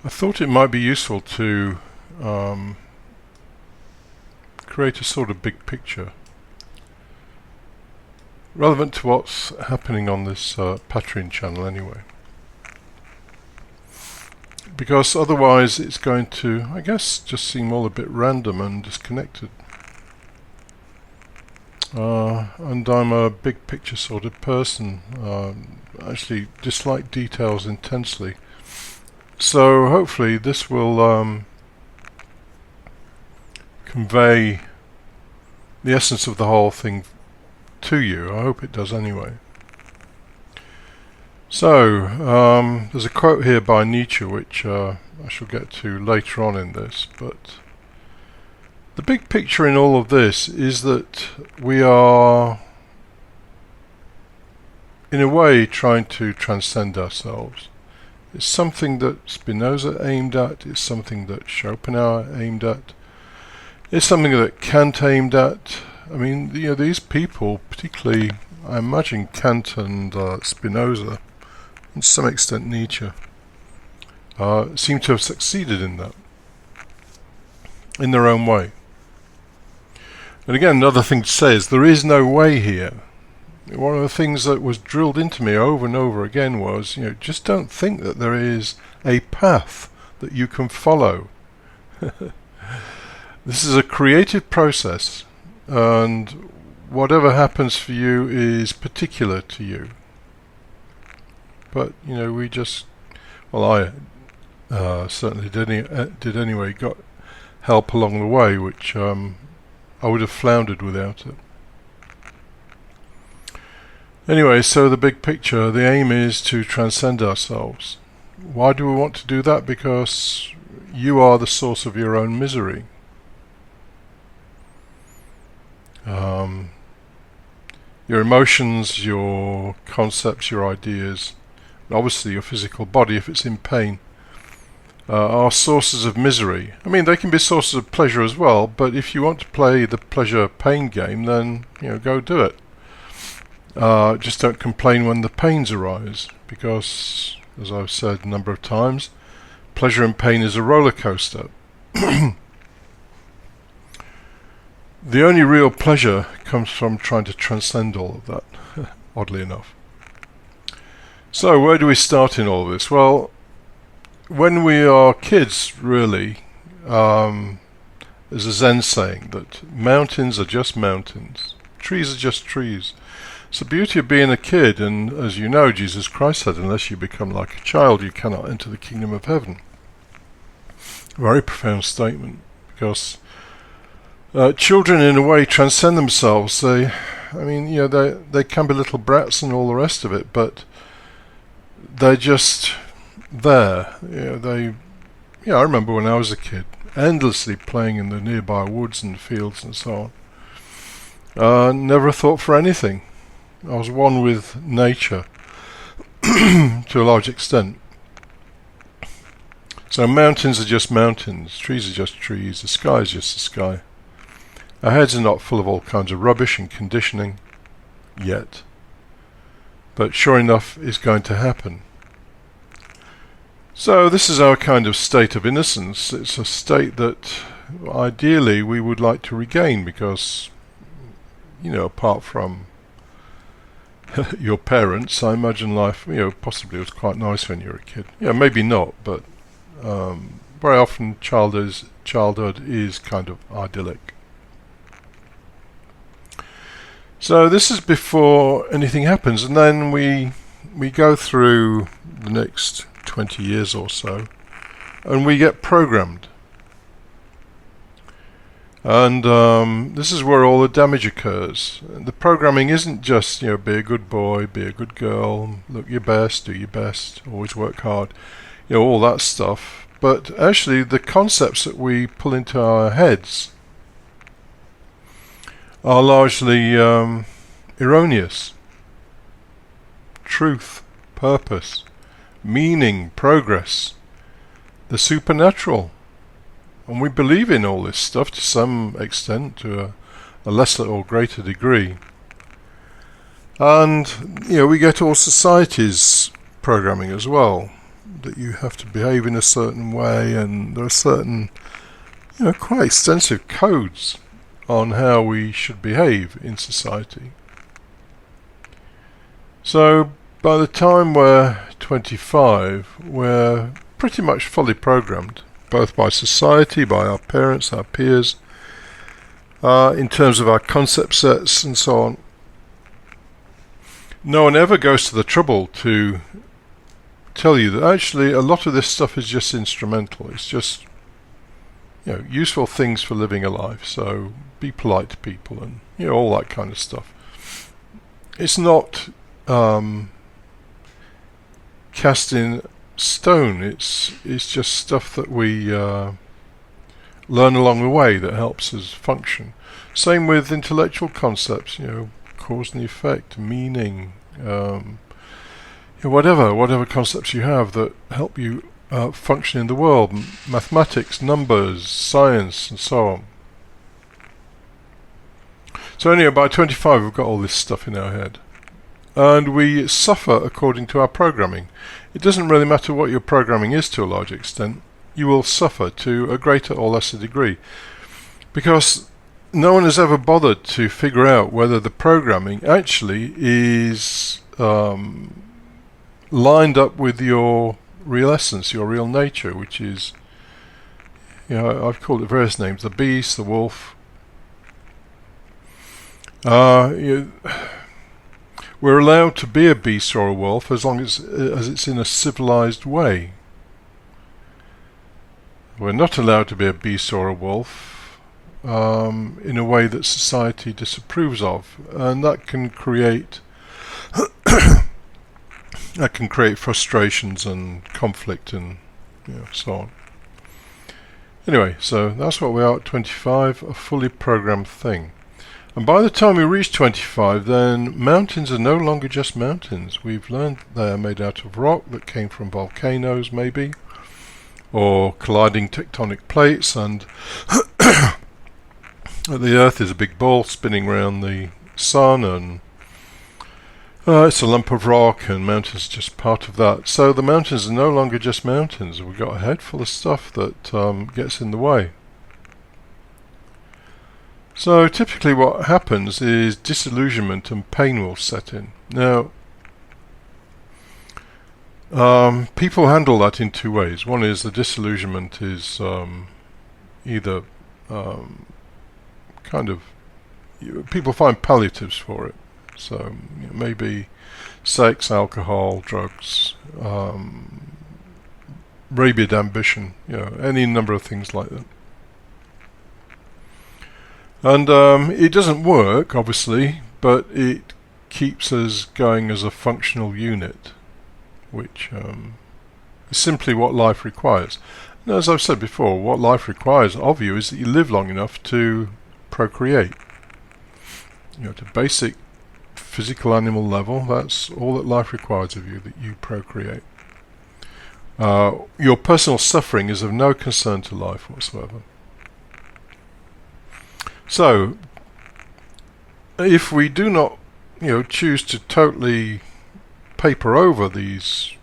I thought it might be useful to um, create a sort of big picture relevant to what's happening on this Patreon channel anyway, because otherwise it's going to, I guess, just seem all a bit random and disconnected. And I'm a big picture sort of person, actually dislike details intensely. So hopefully this will convey the essence of the whole thing to you. I hope it does anyway. So there's a quote here by Nietzsche which I shall get to later on in this, but the big picture in all of this is that we are in a way trying to transcend ourselves. It's something that Spinoza aimed at, it's something that Schopenhauer aimed at, it's something that Kant aimed at. I mean, these people, particularly I imagine Kant and Spinoza, and to some extent Nietzsche, seem to have succeeded in that, in their own way. And again, another thing to say is there is no way here. One of the things that was drilled into me over and over again was, just don't think that there is a path that you can follow. This is a creative process, and whatever happens for you is particular to you. But, we just, well, I certainly did anyway, got help along the way, which I would have floundered without it. Anyway, so the big picture, the aim is to transcend ourselves. Why do we want to do that? Because you are the source of your own misery. Your emotions, your concepts, your ideas, and obviously your physical body, if it's in pain, are sources of misery. I mean, they can be sources of pleasure as well, but if you want to play the pleasure-pain game, then go do it. Just don't complain when the pains arise, because, as I've said a number of times, pleasure and pain is a roller coaster. The only real pleasure comes from trying to transcend all of that, oddly enough. So where do we start in all this? Well, when we are kids, really, there's a Zen saying that mountains are just mountains, trees are just trees. It's the beauty of being a kid, and as you know, Jesus Christ said, unless you become like a child, you cannot enter the kingdom of heaven. Very profound statement, because children, in a way, transcend themselves. They can be little brats and all the rest of it, but they're just there. I remember when I was a kid, endlessly playing in the nearby woods and fields and so on. Never a thought for anything. I was one with nature to a large extent. So mountains are just mountains, trees are just trees, the sky is just the sky. Our heads are not full of all kinds of rubbish and conditioning yet, but sure enough is going to happen. So this is our kind of state of innocence. It's a state that ideally we would like to regain, because apart from your parents, I imagine life possibly was quite nice when you were a kid. Maybe not, but very often childhood is kind of idyllic. So this is before anything happens, and then we go through the next 20 years or so, and we get programmed. And this is where all the damage occurs. The programming isn't just, be a good boy, be a good girl, look your best, do your best, always work hard, all that stuff. But actually the concepts that we pull into our heads are largely erroneous. Truth, purpose, meaning, progress, the supernatural. And we believe in all this stuff to some extent, to a lesser or greater degree. And, we get all society's programming as well. that you have to behave in a certain way, and there are certain, quite extensive codes on how we should behave in society. So by the time we're 25, we're pretty much fully programmed, both by society, by our parents, our peers, in terms of our concept sets and so on. No one ever goes to the trouble to tell you that actually a lot of this stuff is just instrumental. It's just useful things for living a life. So be polite to people and all that kind of stuff. It's not cast in stone. It's just stuff that we learn along the way that helps us function. Same with intellectual concepts. Cause and effect, meaning, whatever concepts you have that help you function in the world, mathematics, numbers, science, and so on. So anyway, by 25 we've got all this stuff in our head, and we suffer according to our programming. It doesn't really matter what your programming is to a large extent, you will suffer to a greater or lesser degree, because no one has ever bothered to figure out whether the programming actually is lined up with your real essence, your real nature, which is, I've called it various names: the beast, the wolf. We're allowed to be a beast or a wolf as long as it's in a civilized way. We're not allowed to be a beast or a wolf in a way that society disapproves of, and that can create frustrations and conflict and so on. Anyway, so that's what we are at 25, a fully programmed thing. And by the time we reach 25, then mountains are no longer just mountains. We've learned they are made out of rock that came from volcanoes, maybe, or colliding tectonic plates, and the Earth is a big ball spinning around the sun, and it's a lump of rock, and mountains are just part of that. So the mountains are no longer just mountains. We've got a head full of stuff that gets in the way. So typically what happens is disillusionment and pain will set in. Now, people handle that in two ways. One is the disillusionment is either people find palliatives for it. So maybe sex, alcohol, drugs, rabid ambition, any number of things like that. And it doesn't work, obviously, but it keeps us going as a functional unit, which is simply what life requires. And as I've said before, what life requires of you is that you live long enough to procreate. At a basic physical animal level, that's all that life requires of you, that you procreate. Your personal suffering is of no concern to life whatsoever. So, if we do not, choose to totally paper over these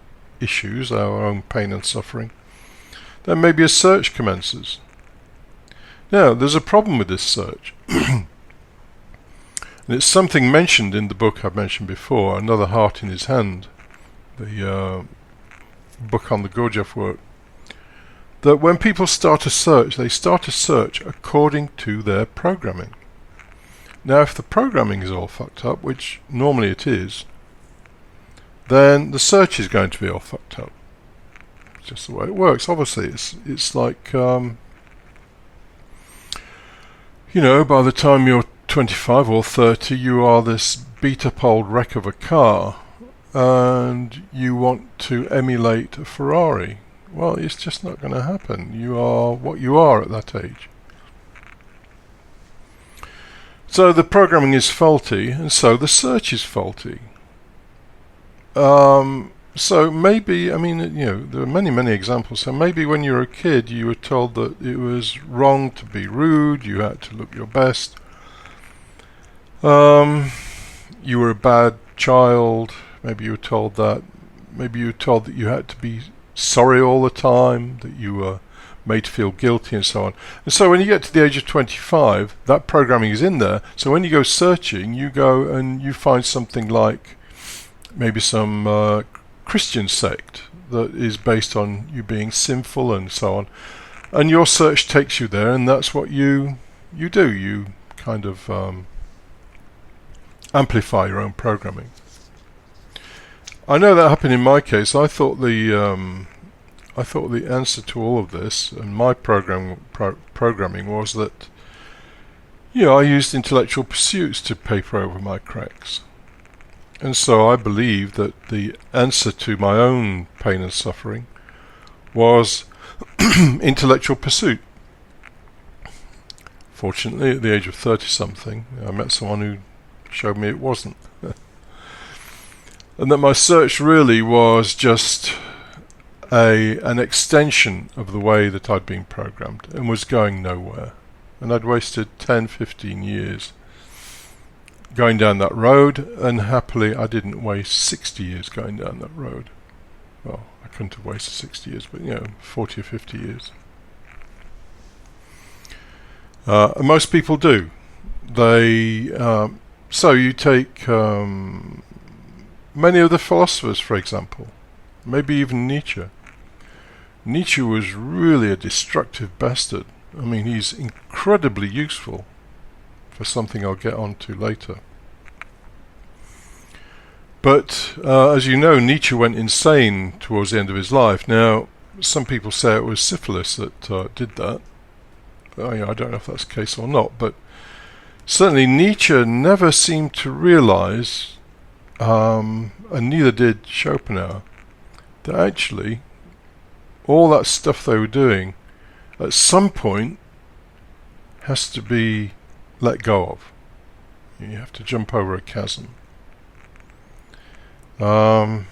issues, our own pain and suffering, then maybe a search commences. Now, there's a problem with this search. And it's something mentioned in the book I've mentioned before, Another Heart in His Hand, the book on the Gurdjieff work, that when people start a search, they start a search according to their programming. Now, if the programming is all fucked up, which normally it is, then the search is going to be all fucked up. It's just the way it works. Obviously, it's like, by the time you're 25 or 30, you are this beat-up old wreck of a car, and you want to emulate a Ferrari. Well, it's just not going to happen. You are what you are at that age. So the programming is faulty, and so the search is faulty. So maybe, there are many examples. So maybe when you were a kid, you were told that it was wrong to be rude, you had to look your best. You were a bad child. Maybe you were told that. Maybe you were told that you had to be sorry all the time, that you were made to feel guilty and so on. And so when you get to the age of 25, that programming is in there. So when you go searching, you go and you find something like maybe some Christian sect that is based on you being sinful and so on. And your search takes you there, and that's what you do. You kind of amplify your own programming. I know that happened in my case. I thought the answer to all of this and my programming was that, I used intellectual pursuits to paper over my cracks. And so I believed that the answer to my own pain and suffering was intellectual pursuit. Fortunately, at the age of 30-something, I met someone who showed me it wasn't. And that my search really was just an extension of the way that I'd been programmed and was going nowhere. And I'd wasted 10, 15 years going down that road, and happily I didn't waste 60 years going down that road. Well, I couldn't have wasted 60 years, but 40 or 50 years. And most people do. So you take many of the philosophers, for example, maybe even Nietzsche. Nietzsche was really a destructive bastard. I mean, he's incredibly useful for something I'll get on to later. But as you know, Nietzsche went insane towards the end of his life. Now, some people say it was syphilis that did that. I don't know if that's the case or not, but certainly Nietzsche never seemed to realize, and neither did Schopenhauer, that actually all that stuff they were doing at some point has to be let go of. You have to jump over a chasm. And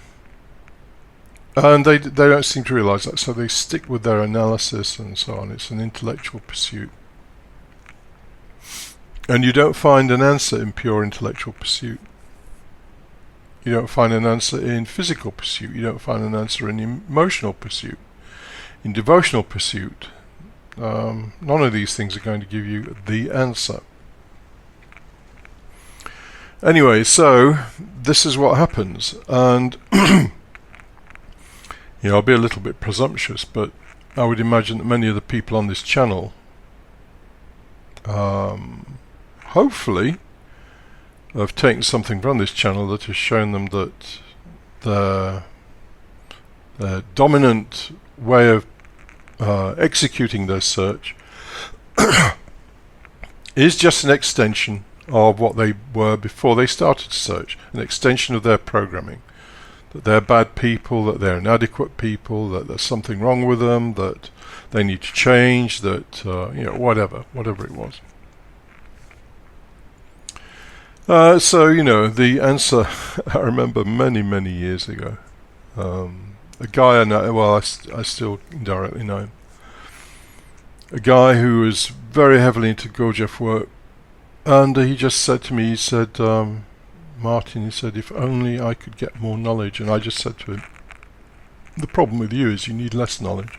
they don't seem to realize that, so they stick with their analysis and so on. It's an intellectual pursuit. And you don't find an answer in pure intellectual pursuit. You don't find an answer in physical pursuit. You don't find an answer in emotional pursuit. In devotional pursuit, none of these things are going to give you the answer. Anyway, so this is what happens, and I'll be a little bit presumptuous, but I would imagine that many of the people on this channel hopefully have taken something from this channel that has shown them that their dominant way of executing their search is just an extension of what they were before they started to search, an extension of their programming, that they're bad people, that they're inadequate people, that there's something wrong with them, that they need to change, that whatever it was. So the answer I remember many years ago. A guy I know, well, I still indirectly know him. A guy who was very heavily into Gurdjieff work, and he just said to me, he said, Martin, he said, if only I could get more knowledge. And I just said to him, the problem with you is you need less knowledge.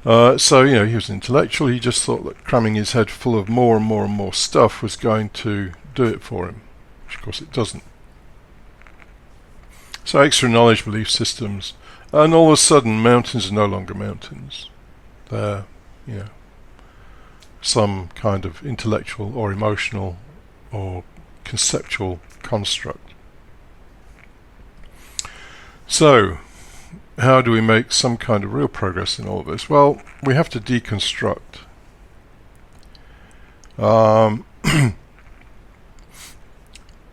So he was an intellectual. He just thought that cramming his head full of more and more and more stuff was going to do it for him, which of course it doesn't. So extra knowledge, belief systems, and all of a sudden mountains are no longer mountains. They're, some kind of intellectual or emotional or conceptual construct. So, how do we make some kind of real progress in all of this? Well, we have to deconstruct.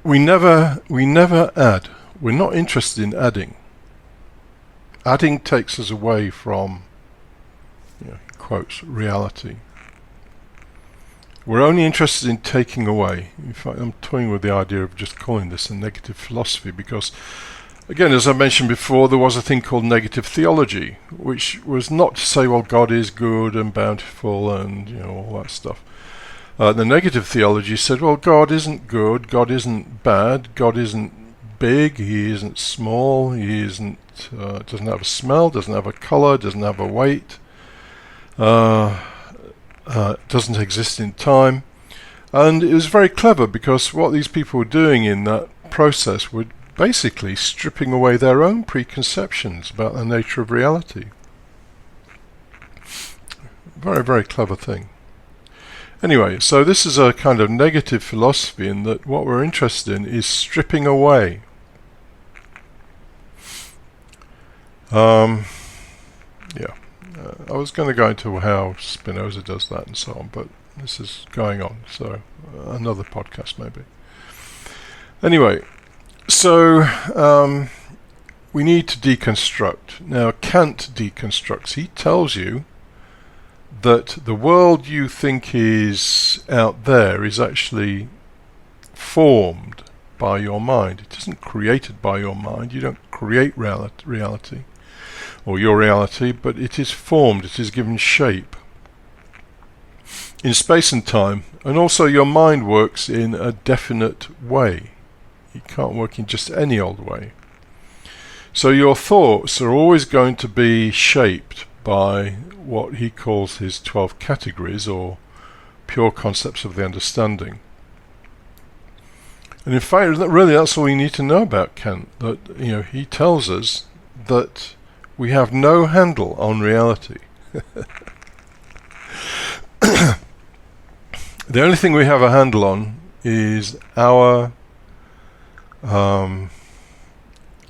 We never add. We're not interested in adding. Adding takes us away from, quotes, reality. We're only interested in taking away. In fact, I'm toying with the idea of just calling this a negative philosophy because, again, as I mentioned before, there was a thing called negative theology, which was not to say, well, God is good and bountiful and, all that stuff. The negative theology said, well, God isn't good, God isn't bad, God isn't big, He isn't small, He isn't doesn't have a smell, doesn't have a color, doesn't have a weight, doesn't exist in time. And it was very clever, because what these people were doing in that process were basically stripping away their own preconceptions about the nature of reality. Very, very clever thing. Anyway, so this is a kind of negative philosophy, in that what we're interested in is stripping away. I was going to go into how Spinoza does that and so on, but this is going on, so another podcast maybe. Anyway, so we need to deconstruct. Now, Kant deconstructs. He tells you that the world you think is out there is actually formed by your mind. It isn't created by your mind. You don't create reality or your reality, but it is formed, it is given shape in space and time. And also your mind works in a definite way. It can't work in just any old way. So your thoughts are always going to be shaped by what he calls his 12 categories, or pure concepts of the understanding. And in fact, really, that's all you need to know about Kant. That, he tells us that we have no handle on reality. The only thing we have a handle on is our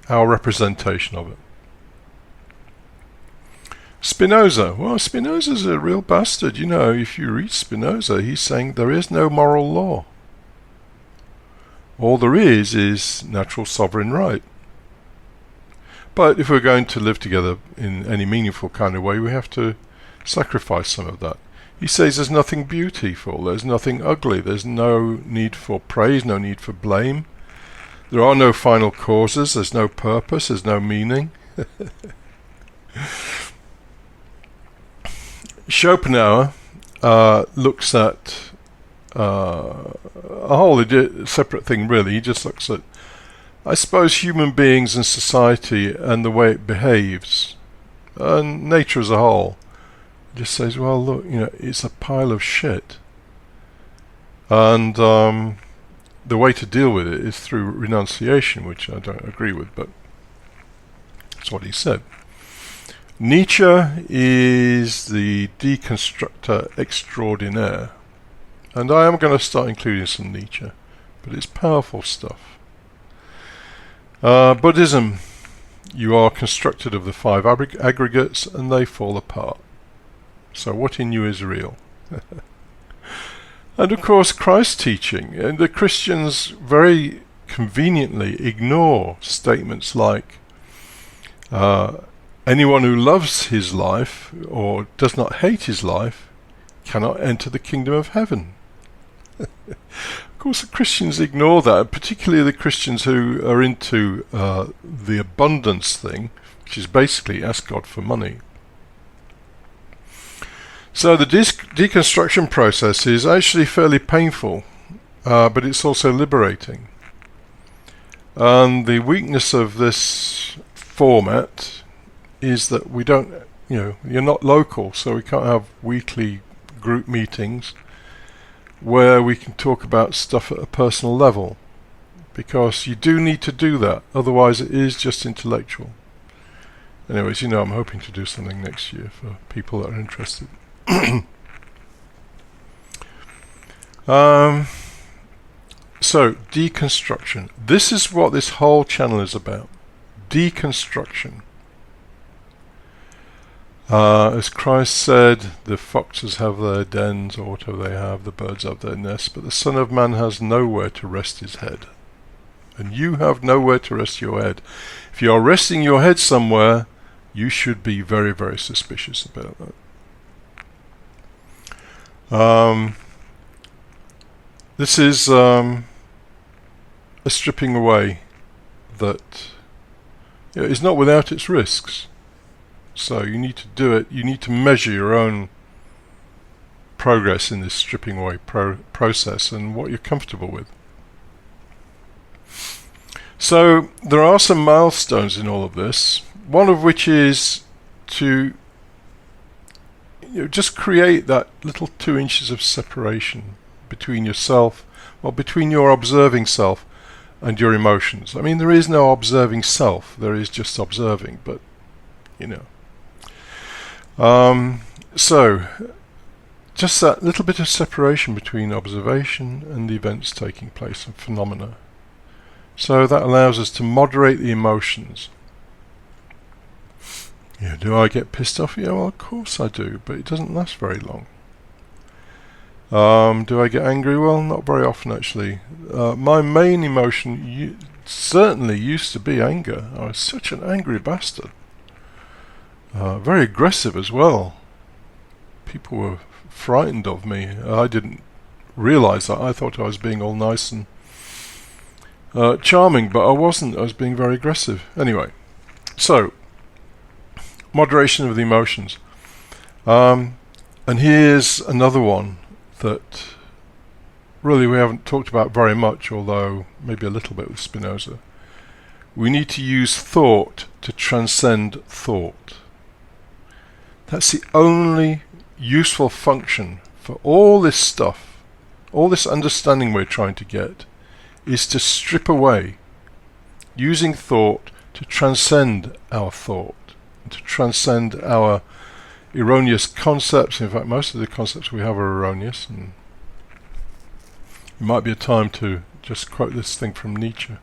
representation of it. Spinoza. Well, Spinoza's a real bastard. If you read Spinoza, he's saying there is no moral law. All there is natural sovereign right. But if we're going to live together in any meaningful kind of way, we have to sacrifice some of that. He says there's nothing beautiful, there's nothing ugly, there's no need for praise, no need for blame. There are no final causes, there's no purpose, there's no meaning. Schopenhauer looks at a whole separate thing, really. He just looks at, I suppose, human beings and society and the way it behaves, and nature as a whole. He just says, well, look, it's a pile of shit. And the way to deal with it is through renunciation, which I don't agree with, but that's what he said. Nietzsche is the deconstructor extraordinaire, and I am going to start including some Nietzsche, but it's powerful stuff. Buddhism, you are constructed of the 5 aggregates, and they fall apart. So what in you is real? And of course, Christ's teaching, and the Christians very conveniently ignore statements like, anyone who loves his life or does not hate his life cannot enter the kingdom of heaven. Of course, the Christians ignore that, particularly the Christians who are into the abundance thing, which is basically ask God for money. So the deconstruction process is actually fairly painful, but it's also liberating. And the weakness of this format is that we don't, you're not local, so we can't have weekly group meetings where we can talk about stuff at a personal level, because you do need to do that, otherwise it is just intellectual. Anyways, I'm hoping to do something next year for people that are interested. So, deconstruction. This is what this whole channel is about. Deconstruction. As Christ said, the foxes have their dens, or whatever they have, the birds have their nests, but the Son of Man has nowhere to rest his head. And you have nowhere to rest your head. If you are resting your head somewhere, you should be very, very suspicious about that. This is a stripping away that is not without its risks. So you need to do it. You need to measure your own progress in this stripping away process and what you're comfortable with. So there are some milestones in all of this. one of which is to just create that little 2 inches of separation between yourself, or between your observing self and your emotions. I mean, there is no observing self, there is just observing, but so just that little bit of separation between observation and the events taking place and phenomena. So that allows us to moderate the emotions. Do I get pissed off? Yeah, well, of course I do, but it doesn't last very long. Do I get angry? Well, not very often, actually. My main emotion certainly used to be anger. I was such an angry bastard. Very aggressive as well. People were frightened of me. I didn't realize that. I thought I was being all nice and charming, but I wasn't. I was being very aggressive. Anyway, so moderation of the emotions. And here's another one that really we haven't talked about very much, although maybe a little bit with Spinoza. We need to use thought to transcend thought. That's the only useful function for all this stuff, all this understanding we're trying to get, is to strip away, using thought to transcend our thought, to transcend our erroneous concepts. In fact, most of the concepts we have are erroneous, and it might be a time to just quote this thing from Nietzsche.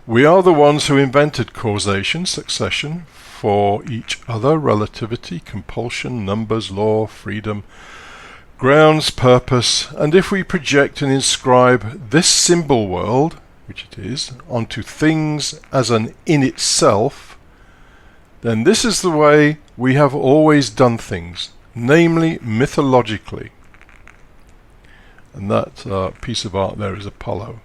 We are the ones who invented causation, succession, for each other, relativity, compulsion, numbers, law, freedom, grounds, purpose, and if we project and inscribe this symbol world, which it is, onto things as an in itself, then this is the way we have always done things, namely mythologically. And that piece of art there is Apollo.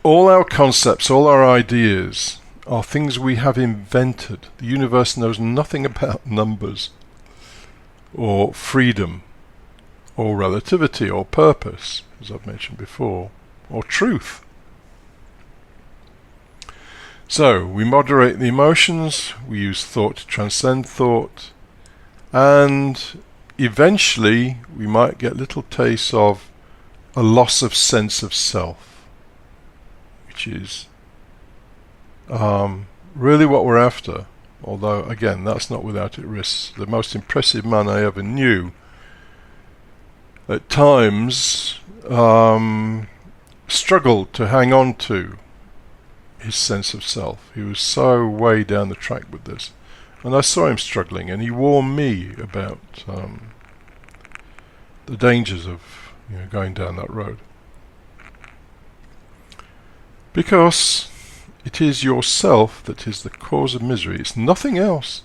All our concepts, all our ideas are things we have invented. The universe knows nothing about numbers, or freedom, or relativity, or purpose, as I've mentioned before, or truth. So, we moderate the emotions, we use thought to transcend thought, and eventually we might get little tastes of a loss of sense of self, which is really what we're after. Although, again, that's not without its risks. The most impressive man I ever knew at times struggled to hang on to his sense of self. He was so way down the track with this. And I saw him struggling, and he warned me about the dangers of going down that road. Because it is yourself that is the cause of misery. It's nothing else.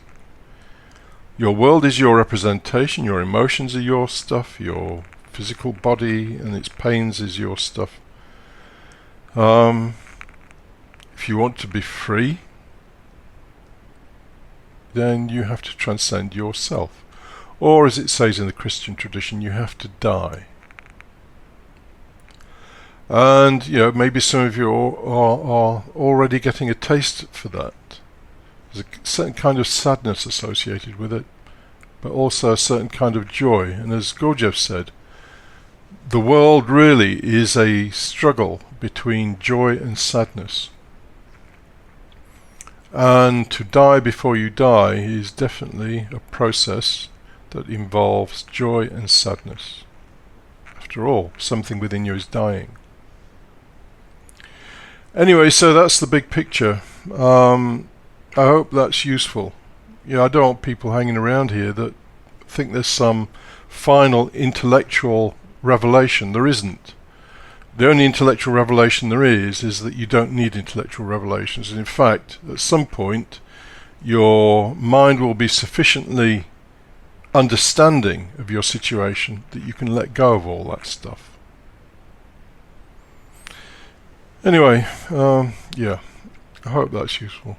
Your world is your representation, your emotions are your stuff, your physical body and its pains is your stuff. If you want to be free, then you have to transcend yourself. Or, as it says in the Christian tradition, you have to die. And maybe some of you are already getting a taste for that. There's a certain kind of sadness associated with it, but also a certain kind of joy. And as Gurdjieff said, the world really is a struggle between joy and sadness. And to die before you die is definitely a process that involves joy and sadness. After all, something within you is dying. Anyway, so that's the big picture. I hope that's useful. I don't want people hanging around here that think there's some final intellectual revelation. There isn't. The only intellectual revelation there is that you don't need intellectual revelations. And in fact, at some point, your mind will be sufficiently understanding of your situation that you can let go of all that stuff. Anyway, I hope that's useful.